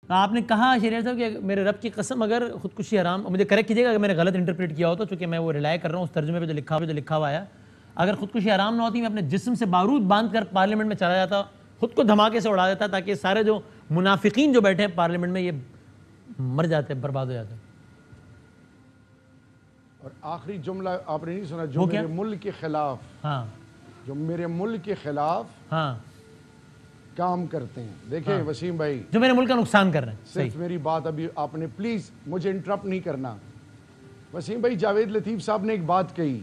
آپ نے کہا شریعت صاحب کہ میرے رب کی قسم اگر خودکشی حرام، مجھے کریکٹ کیجیے گا اگر میں نے غلط انٹرپریٹ کیا ہو تو، چونکہ میں وہ ریلائے کر رہا ہوں اس ترجمے پہ جو لکھا ہوا ہے، اگر خودکشی حرام نہ ہوتی میں اپنے جسم سے بارود باندھ کر پارلیمنٹ میں چلا جاتا، خود کو دھماکے سے اڑا دیتا تاکہ سارے جو منافقین جو بیٹھے ہیں پارلیمنٹ میں یہ مر جاتے، برباد ہو جاتے. اور آخری جملہ آپ نے نہیں سنا، جو میرے ملک کے خلاف، ہاں جو میرے ملک کے خلاف ہاں کام کرتے ہیں. دیکھیں وسیم بھائی، جو میرے ملک کا نقصان کر رہے ہیں. صرف میری بات ابھی آپ نے پلیز مجھے انٹرپٹ نہیں کرنا. وسیم بھائی، جاوید لطیف صاحب نے ایک بات کہی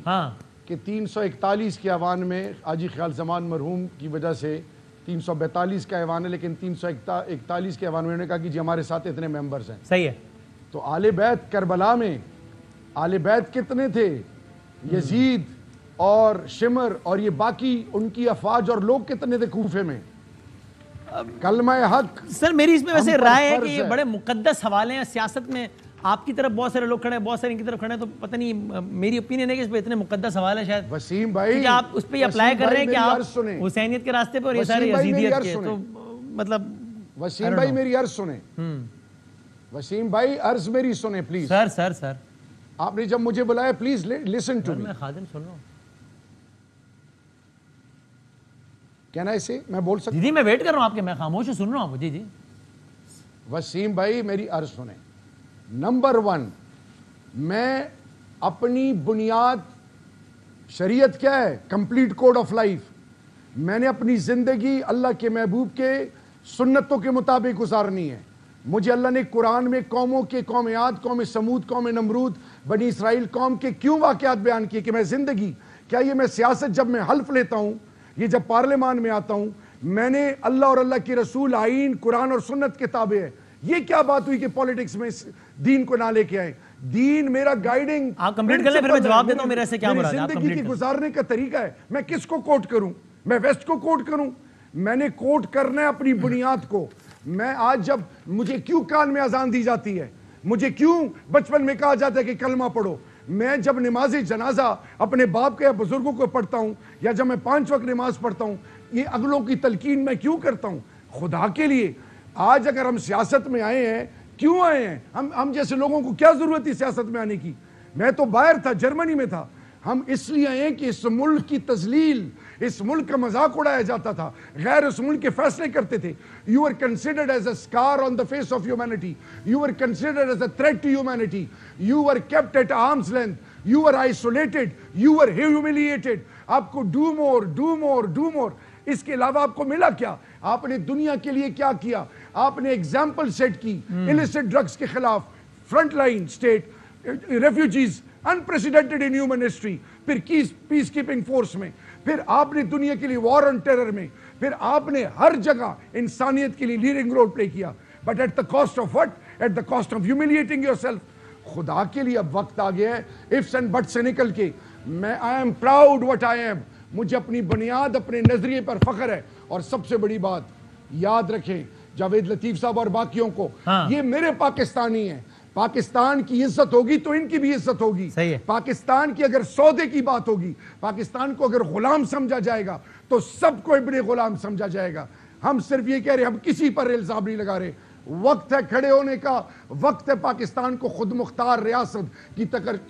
کہ 341 کے ایوان میں حاجی خیال زمان مرحوم کی وجہ سے 342 کا ایوان ہے، لیکن 341 کے ایوان میں انہوں نے کہا کہ جی ہمارے ساتھ اتنے ممبرز ہیں. صحیح ہے. تو آل بیت کربلا میں آل بیت کتنے تھے؟ یزید اور شمر اور یہ باقی ان کی افواج اور لوگ کتنے تھے کوفے میں؟ کلمہ حق. سر میری اس میں ویسے رائے ہے کہ یہ بڑے مقدس حوالے ہیں سیاست میں. آپ کی طرف بہت سارے لوگ کھڑے ہیں، بہت سارے ان کی طرف کھڑے ہیں، تو پتہ نہیں، میری اوپینین ہے کہ اس پہ اتنے مقدس حوالے ہیں شاید وسیم بھائی کہ آپ اس پہ یہ اپلائی کر رہے ہیں کہ آپ حسینیت کے راستے پہ اور یہ سارے یزیدیت کے. تو مطلب وسیم بھائی میری عرض سنیں، وسیم بھائی عرض میری سنیں پلیز. سر آپ نے جب مجھے بلایا پلیز لسن ٹو می. میں خادم سن رہا ہوں. کہنا اسے میں بول سکتا ہوں؟ جی میں ویٹ کر رہا ہوں آپ کے، میں خاموش سن رہا ہوں. جی وسیم بھائی میری عرض سنیں. نمبر 1، میں اپنی بنیاد شریعت کیا ہے؟ Complete code of life. میں نے اپنی زندگی اللہ کے محبوب کے سنتوں کے مطابق گزارنی ہے. مجھے اللہ نے قرآن میں قوموں کے، قوم عاد، قوم سمود، قوم نمرود، بنی اسرائیل قوم کے کیوں واقعات بیان کیے کہ میں زندگی کیا یہ میں سیاست جب میں حلف لیتا ہوں، یہ جب پارلیمان میں آتا ہوں، میں نے اللہ اور اللہ کی رسول، آئین، قرآن اور سنت کے تابع ہے. یہ کیا بات ہوئی کہ پالیٹکس میں دین کو نہ لے کے آئے؟ دین میرا گائیڈنگ. آپ کمپلیٹ کر لیں پھر میں جواب دیتا ہوں میرے سے کیا مراد ہے. زندگی کی گزارنے کا طریقہ ہے. میں کس کو کوٹ کروں؟ میں ویسٹ کو کوٹ کروں؟ میں نے کوٹ کرنا ہے اپنی بنیاد کو. میں آج جب مجھے کیوں کان میں اذان دی جاتی ہے، مجھے کیوں بچپن میں کہا جاتا ہے کہ کلمہ پڑھو، میں جب نماز جنازہ اپنے باپ کے یا بزرگوں کو پڑھتا ہوں، یا جب میں 5 وقت نماز پڑھتا ہوں، یہ اگلوں کی تلقین میں کیوں کرتا ہوں؟ خدا کے لیے. آج اگر ہم سیاست میں آئے ہیں، کیوں آئے ہیں؟ ہم جیسے لوگوں کو کیا ضرورت تھی سیاست میں آنے کی؟ میں تو باہر تھا، جرمنی میں تھا. ہم اس لیے آئے ہیں کہ اس ملک کی تذلیل، اس ملک کا مذاق اڑایا جاتا تھا، غیر اس ملک کے فیصلے کرتے تھے. You were considered as a scar on the face of humanity. You were considered as a threat to humanity. You were kept at arm's length. You were isolated. You were humiliated. آپ کو do more, do more, do more. اس کے علاوہ آپ کو ملا کیا؟ آپ نے دنیا کے لیے کیا کیا؟ آپ نے ایگزامپل سیٹ کی illicit drugs کے خلاف، front line state, refugees, unprecedented in human history. پھر پیس کیپنگ فورس میں، پھر آپ نے دنیا کے لیے وار آن ٹیرر میں، پھر آپ نے ہر جگہ انسانیت کے لیے لیڈنگ رول پلے کیا. But at the cost of what? At the cost of humiliating yourself. خدا کے لیے اب وقت آ گیا ہے ifs and buts سے نکل کے. میں I am proud what I am. مجھے اپنی بنیاد، اپنے نظریے پر فخر ہے. اور سب سے بڑی بات یاد رکھیں جاوید لطیف صاحب اور باقیوں کو، یہ میرے پاکستانی ہیں. پاکستان کی عزت ہوگی تو ان کی بھی عزت ہوگی. پاکستان کی اگر سودے کی بات ہوگی، پاکستان کو اگر غلام سمجھا جائے گا تو سب کو ابن غلام سمجھا جائے گا. ہم صرف یہ کہہ رہے ہیں، ہم کسی پر الزام نہیں لگا رہے. وقت ہے کھڑے ہونے کا، وقت ہے پاکستان کو خود مختار ریاست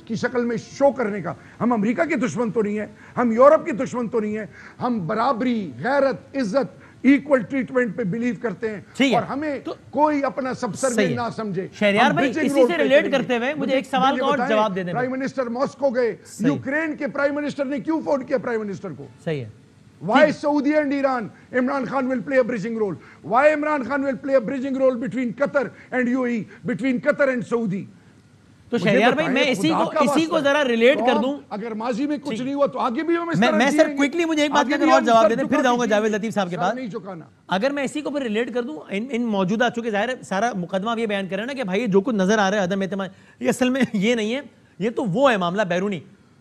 کی شکل میں شو کرنے کا. ہم امریکہ کے دشمن تو نہیں ہیں، ہم یورپ کے دشمن تو نہیں ہیں. ہم برابری، غیرت، عزت، ایکول ٹریٹمنٹ پہ بلیو کرتے ہیں، اور ہمیں کوئی اپنا سبسرڈنٹ نہ سمجھے. شہریار بھائی اسی سے ریلیٹ کرتے ہوئے مجھے ایک سوال کا اور جواب دے دیں. پرائم منسٹر ماسکو گئے، یوکرین کے پرائم منسٹر نے کیوں فون کیا پرائم منسٹر کو؟ صحیح ہے. Why Saudi and Iran? Imran Khan will play a bridging role. Why Imran Khan will play a bridging role between Qatar and UAE, between Qatar and Saudi? تو شہریار بھائی میں اسی کو ذرا ریلیٹ کر دوں. اگر ماضی میں کچھ نہیں ہوا تو آگے بھی ہم اس طرح میں سر کوئکلی مجھے ایک بات کہہ کر اور جواب دے دیں، پھر جاؤں گا جاوید لطیف صاحب کے پاس. اگر میں اسی کو پھر ریلیٹ کر دوں ان موجودہ، چونکہ ظاہر ہے سارا مقدمہ آپ یہ بیان کر رہے ہیں نا کہ بھائی جو کچھ نظر آ رہا ہے عدم اعتماد، یہ اصل میں یہ نہیں ہے، یہ تو وہ ہے معاملہ بیرونی.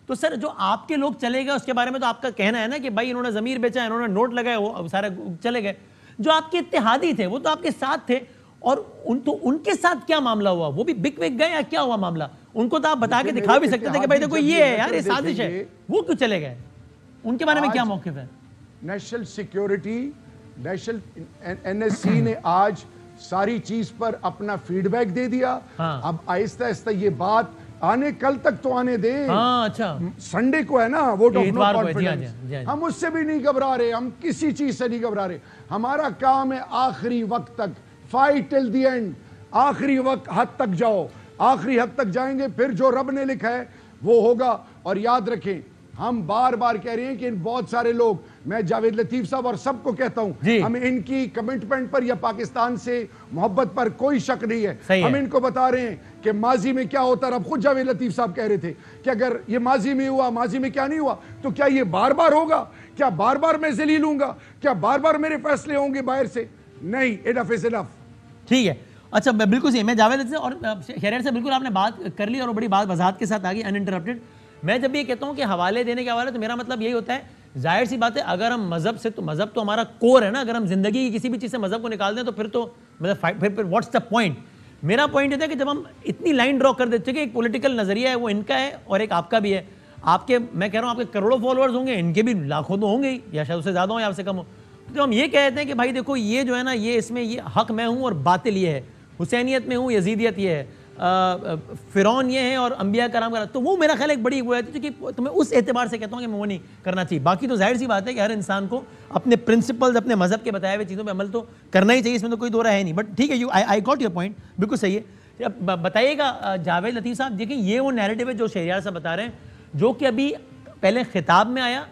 تو سر جو آپ کے لوگ چلے گئے اس کے بارے میں تو آپ کا کہنا ہے نا کہ بھائی انہوں نے ضمیر بیچا، انہوں نے نوٹ لگائے، وہ سارے چلے گئے. جو آپ کے اتحادی تھے وہ تو آپ کے ساتھ تھے، اور ان کے ساتھ کیا معاملہ ہوا؟ وہ بھی بک وک گئے یا کیا ہوا معاملہ؟ ان کو تو آپ بتا کے دکھا بھی سکتے تھے کہ بھائی دیکھو یہ ہے یار، یہ سازش ہے. وہ کیوں چلے گئے؟ ان کے بارے میں کیا موقف ہے؟ نیشنل سیکیورٹی، نیشنل NSC نے آج ساری چیز پر اپنا فیڈ بیک دے دیا. اب آہستہ آہستہ یہ بات آنے کل تک تو آنے دے. اچھا سنڈے کو ہے نا ووٹ آف نو کانفیڈنس. ہم اس سے بھی نہیں گھبرا رہے, ہم کسی چیز سے نہیں گھبرا رہے. ہمارا کام ہے آخری وقت تک فائٹ ٹل دی اینڈ. آخری وقت حد تک جاؤ, آخری حد تک جائیں گے, پھر جو رب نے لکھا ہے وہ ہوگا. اور یاد رکھیں ہم بار بار کہہ رہے ہیں کہ بہت سارے لوگ, میں جاوید لطیف صاحب اور سب کو کہتا ہوں, ہمیں ان کی کمٹمنٹ پر یا پاکستان سے محبت پر کوئی شک نہیں ہے. ہم ان کو بتا رہے ہیں کہ ماضی میں کیا ہوتا رہا. اب خود جاوید لطیف صاحب کہہ رہے تھے کہ اگر یہ ماضی میں ہوا, ماضی میں کیا نہیں ہوا, تو کیا یہ بار بار ہوگا؟ کیا بار بار میں ذلیل ہوں گا؟ کیا بار بار میرے فیصلے ہوں گے باہر سے؟ نہیں, انف از انف. ٹھیک ہے. اچھا بالکل صحیح. میں جاوید سے اور شہریار سے بالکل آپ نے بات کر لی اور بڑی بات وضاحت کے ساتھ آگئی انٹرپٹیڈ. میں جب یہ کہتا ہوں کہ حوالے دینے کے حوالے, تو میرا مطلب یہی ہوتا ہے, ظاہر سی بات ہے اگر ہم مذہب سے, تو مذہب تو ہمارا کور ہے نا. اگر ہم زندگی کی کسی بھی چیز سے مذہب کو نکال دیں تو پھر تو مطلب پھر واٹس دا پوائنٹ. میرا پوائنٹ یہ تھا کہ جب ہم اتنی لائن ڈرا کر دیتے کہ ایک پولیٹیکل نظریہ ہے وہ ان کا ہے اور ایک آپ کا بھی ہے. آپ کے, میں کہہ رہا ہوں آپ کے کروڑوں فالوورز ہوں گے, ان کے بھی لاکھوں تو ہوں گے ہی, یا شاید اس سے زیادہ ہوں یا آپ سے کم ہو. تو ہم یہ کہتے ہیں کہ بھائی دیکھو یہ جو ہے نا, یہ اس میں یہ حق میں ہوں اور باطل یہ ہے, حسینیت میں ہوں, یزیدیت یہ ہے, فرعون یہ ہے اور انبیاء کرام کا. تو وہ میرا خیال ایک بڑی وہ ہے کہ تمہیں اس اعتبار سے کہتا ہوں کہ میں وہ نہیں کرنا چاہیے. باقی تو ظاہر سی بات ہے کہ ہر انسان کو اپنے پرنسپلز, اپنے مذہب کے بتائے ہوئے چیزوں پہ عمل تو کرنا ہی چاہیے, اس میں تو کوئی دو رائے ہے نہیں. بٹ ٹھیک ہے, آئی گاٹ یور پوائنٹ, بالکل صحیح ہے. اب بتائیے گا جاوید لطیف صاحب, دیکھیں یہ وہ نیریٹو ہے جو شہریار صاحب بتا رہے ہیں, جو کہ ابھی پہلے خطاب میں آیا,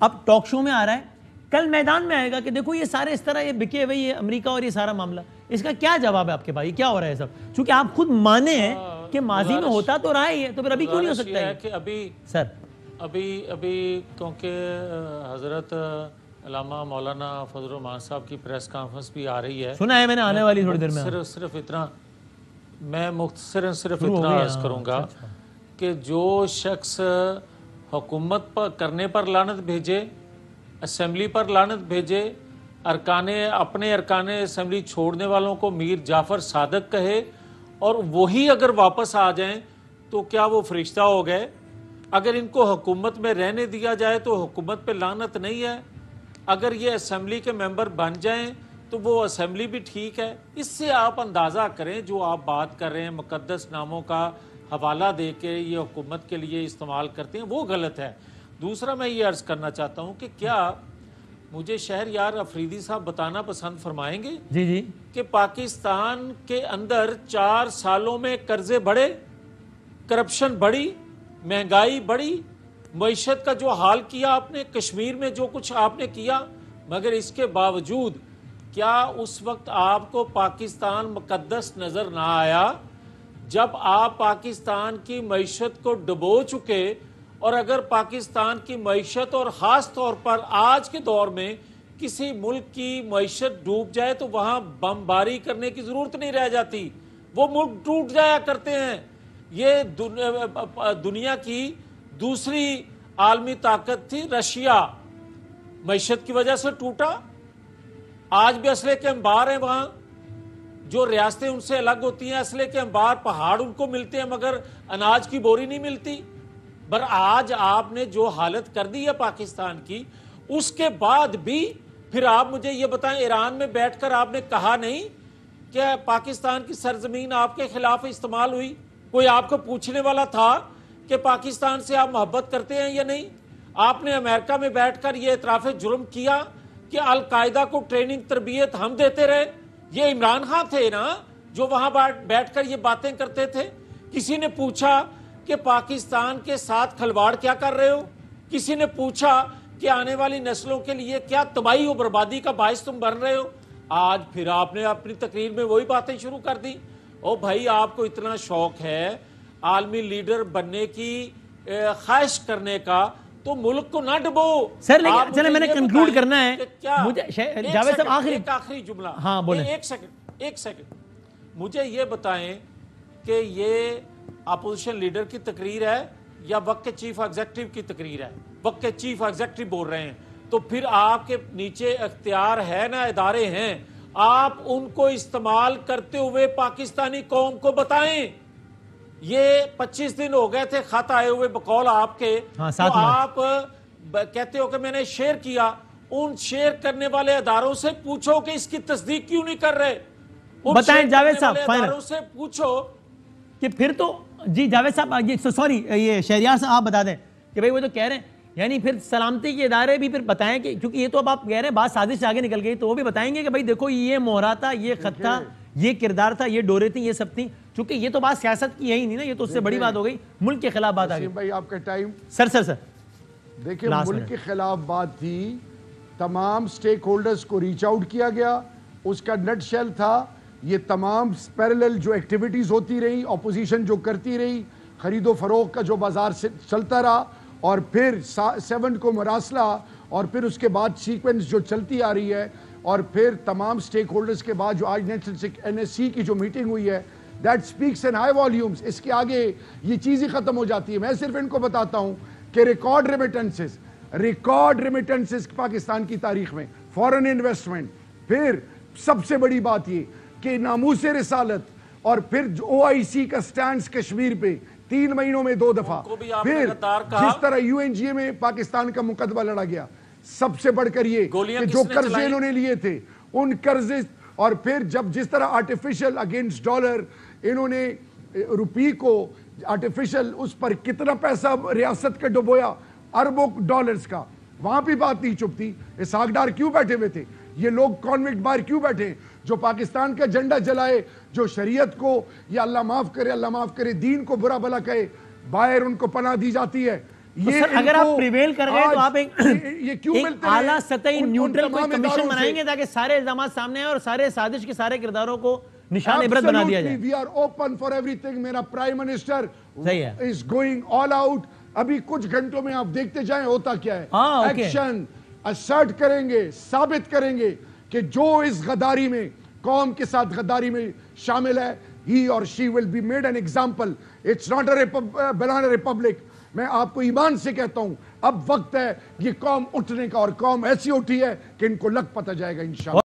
اب ٹاک شو میں آ رہا ہے, کل میدان میں آئے گا کہ دیکھو یہ سارے اس طرح یہ بکے ہوئے یہ امریکہ اور یہ سارا معاملہ. اس کا کیا جواب ہے آپ کے بھائی, کیا ہو رہا ہے سب؟ چونکہ آپ خود مانے ہیں کہ ماضی میں ہوتا تو رہا ہی ہے, تو پھر ابھی کیوں نہیں ہو سکتا ہے کہ ابھی سر؟ ابھی کیونکہ حضرت علامہ مولانا فضل الرحمان صاحب کی پریس کانفرنس بھی آ رہی ہے, سنا ہے میں نے, آنے والی تھوڑی دیر میں. صرف اتنا میں مختصراً صرف اتنا عرض کروں گا کہ جو شخص حکومت پر کرنے پر لعنت بھیجے, اسمبلی پر لعنت بھیجے, اپنے ارکان اسمبلی چھوڑنے والوں کو میر جعفر صادق کہے, اور وہی اگر واپس آ جائیں تو کیا وہ فرشتہ ہو گئے؟ اگر ان کو حکومت میں رہنے دیا جائے تو حکومت پہ لعنت نہیں ہے, اگر یہ اسمبلی کے ممبر بن جائیں تو وہ اسمبلی بھی ٹھیک ہے. اس سے آپ اندازہ کریں جو آپ بات کر رہے ہیں مقدس ناموں کا حوالہ دے کے یہ حکومت کے لیے استعمال کرتے ہیں, وہ غلط ہے. دوسرا میں یہ عرض کرنا چاہتا ہوں کہ کیا مجھے شہریار افریدی صاحب بتانا پسند فرمائیں گے جی کہ پاکستان کے اندر 4 سالوں میں قرضے بڑھے, کرپشن بڑھی, مہنگائی بڑھی, معیشت کا جو حال کیا آپ نے, کشمیر میں جو کچھ آپ نے کیا, مگر اس کے باوجود کیا اس وقت آپ کو پاکستان مقدس نظر نہ آیا جب آپ پاکستان کی معیشت کو ڈبو چکے؟ اور اگر پاکستان کی معیشت اور خاص طور پر آج کے دور میں کسی ملک کی معیشت ڈوب جائے تو وہاں بمباری کرنے کی ضرورت نہیں رہ جاتی, وہ ملک ٹوٹ جایا کرتے ہیں. یہ دنیا کی دوسری عالمی طاقت تھی رشیا, معیشت کی وجہ سے ٹوٹا. آج بھی اسلحے کے انبار ہیں وہاں, جو ریاستیں ان سے الگ ہوتی ہیں اسلحے کے انبار, پہاڑ ان کو ملتے ہیں مگر اناج کی بوری نہیں ملتی. پر آج آپ نے جو حالت کر دی ہے پاکستان کی, اس کے بعد بھی پھر آپ مجھے یہ بتائیں, ایران میں بیٹھ کر آپ نے کہا نہیں کہ پاکستان کی سرزمین آپ کے خلاف استعمال ہوئی؟ کوئی آپ کو پوچھنے والا تھا کہ پاکستان سے آپ محبت کرتے ہیں یا نہیں؟ آپ نے امریکہ میں بیٹھ کر یہ اعتراف جرم کیا کہ القاعدہ کو ٹریننگ تربیت ہم دیتے رہے. یہ عمران خان تھے نا جو وہاں بیٹھ کر یہ باتیں کرتے تھے. کسی نے پوچھا کہ پاکستان کے ساتھ کھلواڑ کیا کر رہے ہو؟ کسی نے پوچھا کہ آنے والی نسلوں کے لیے کیا تباہی و بربادی کا باعث تم بن رہے ہو؟ آج پھر آپ نے اپنی تقریر میں وہی باتیں شروع کر دی. او بھائی, آپ کو اتنا شوق ہے عالمی لیڈر بننے کی خواہش کرنے کا تو ملک کو نہ ڈبو. سر لیکن چلیں میں نے کنکلوڈ کرنا ہے, مجھے جاوید صاحب آخری جملہ, ہاں بولیں. ایک سیکنڈ مجھے یہ بتائیں کہ یہ اپوزیشن لیڈر کی تقریر ہے یا وقت کے چیف ایگزیکٹو کی تقریر ہے؟ وقت کے چیف ایگزیکٹو بول رہے ہیں, تو پھر آپ کے نیچے اختیار ہے نا, ادارے ہیں, آپ ان کو استعمال کرتے ہوئے پاکستانی قوم کو بتائیں. یہ 25 دن ہو گئے تھے خط آئے ہوئے بقول آپ کے, تو آپ کہتے ہو کہ میں نے شیئر کیا. ان شیئر کرنے والے اداروں سے پوچھو کہ اس کی تصدیق کیوں نہیں کر رہے. بتائیں جاوید صاحب اداروں سے پوچھو کہ پھر تو جی جاوید صاحب سوری یہ شہریار صاحب آپ بتا دیں کہ بھائی وہ تو کہہ رہے ہیں یعنی پھر سلامتی کے ادارے بھی پھر بتائیں کہ کیونکہ یہ تو اب آپ کہہ رہے ہیں بات سازش سے آگے نکل گئی تو وہ بھی بتائیں گے کہ بھائی دیکھو یہ مہرا تھا یہ خط تھا یہ کردار تھا یہ ڈورے تھیں یہ سب تھیں چونکہ یہ تو بات سیاست کی ہے ہی نہیں نا یہ تو اس سے بڑی بات ہو گئی ملک کے خلاف بات آ گئی بھائی آپ کا ٹائم سر دیکھیں ملک کے خلاف بات تھی تمام سٹیک ہولڈرز کو ریچ آؤٹ کیا گیا اس کا نٹ شیل تھا یہ تمام پیرلل جو ایکٹیویٹیز ہوتی رہی اپوزیشن جو کرتی رہی خرید و فروخت کا جو بازار سے چلتا رہا اور پھر 7 کو مراسلہ اور پھر اس کے بعد سیکوینس جو چلتی آ رہی ہے اور پھر تمام سٹیک ہولڈرز کے بعد جو آج NSC کی جو میٹنگ ہوئی ہے that specs in high volumes اس کے آگے یہ چیز ہی ختم ہو جاتی ہے میں صرف ان کو بتاتا ہوں کہ ریکارڈ ریمیٹنسز پاکستان کی تاریخ میں فورن انویسٹمنٹ پھر سب سے بڑی بات یہ کہ ناموس رسالت اور پھر OIC کا سٹینڈز کشمیر پہ 3 مہینوں میں 2 دفعہ پھر جس طرح UNGA میں پاکستان کا مقدمہ لڑا گیا سب سے بڑھ کر یہ کہ جو قرضے انہوں نے لیے تھے ان قرضے اور پھر جس طرح آرٹیفیشل اگینسٹ ڈالر انہوں نے روپی کو آرٹیفیشل اس پر کتنا پیسہ ریاست کا ڈبویا اربوں ڈالرز کا وہاں بھی بات نہیں چپتی اسحاق ڈار کیوں بیٹھے ہوئے تھے یہ لوگ کانوکٹ باہر کیوں بیٹھے جو پاکستان کا جھنڈا جلائے جو شریعت کو یا اللہ معاف کرے دین کو برا بھلا کہے باہر ان کو پناہ دی جاتی ہے یہ اگر آپ پریویل کر گئے تو آپ ایک اعلیٰ سطحی نیوٹرل کوئی کمیشن بنائیں گے تاکہ سارے الزامات سامنے آئیں اور سارے سازش کے سارے کرداروں کو نشان عبرت بنا دیا جائے we are open for everything میرا prime minister is going all out ابھی کچھ گھنٹوں میں آپ دیکھتے جائیں ہوتا کیا ہے ایکشن اسرٹ کریں گے ثابت کریں گے کہ جو اس غداری میں قوم کے ساتھ غداری میں شامل ہے he or she will be made an example it's not a banana republic میں آپ کو ایمان سے کہتا ہوں اب وقت ہے یہ قوم اٹھنے کا اور قوم ایسی اٹھی ہے کہ ان کو لگ پتہ جائے گا انشاءاللہ